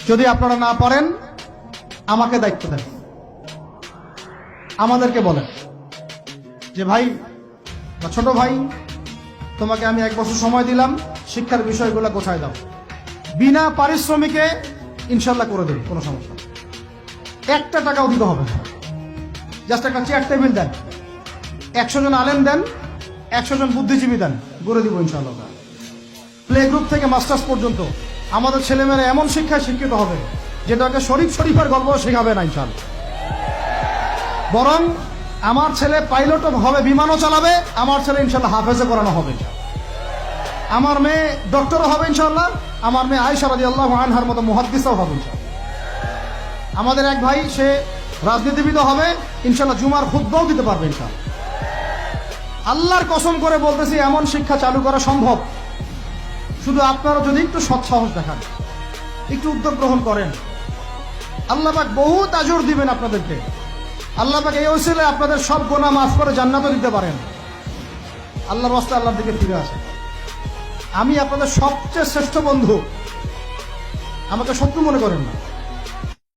যদি আপনারা না পারেন আমাকে দায়িত্ব দেন, আমাদেরকে বলেন যে ভাই বা ছোট ভাই, তোমাকে আমি 1 বছর সময় দিলাম, শিক্ষার বিষয়গুলো গোছায় দাও। বিনা পারিশ্রমিকে ইনশাল্লাহ করে দেব, কোনো সমস্যা। 1 টাকাও দিতে হবে না, জাস্ট একটা চেয়ার টেবিল দেন, 100 জন আলেম দেন, 100 জন বুদ্ধিজীবী দেন, করে দিব ইনশাল্লাহ। প্লে গ্রুপ থেকে মাস্টার্স পর্যন্ত আমাদের ছেলেমেয়েরা এমন শিক্ষায় শিক্ষিত হবে যেটাকে শরীফের গল্প শেখাবে না ইনশাল্লাহ। বরং আমার ছেলে পাইলটও হবে, বিমানও চালাবে, আমার ছেলে ইনশাল্লাহ হাফেজে করানো হবে, আমার মেয়ে ডক্টরও হবে ইনশাল্লাহ, আমার মেয়ে আয়েশা রাদিয়াল্লাহু আনহার মতো মুহাদ্দিসও হবে ইনশাল্লাহ। আমাদের এক ভাই, সে রাজনীতিবিদও হবে ইনশাল্লাহ, জুমার খুতবাও দিতে পারবে ইনশাল্লাহ। আল্লাহর কসম করে বলতেছি, এমন শিক্ষা চালু করা সম্ভব, শুধু আপনারা যদি একটু সৎসাহস দেখান, একটু উদ্যোগ গ্রহণ করেন। আল্লাহ পাক বহুত আজর দিবেন আপনাদেরকে। আল্লাহ পাক এই ওসিলায় আপনাদের সব গুনাহ মাফ করে জান্নাতও দিতে পারেন। আল্লাহর রাস্তায় আল্লাহর দিকে ফিরে আসেন। আমি আপনাদের সবচেয়ে শ্রেষ্ঠ বন্ধু, আমাকে শত্রু মনে করেন না।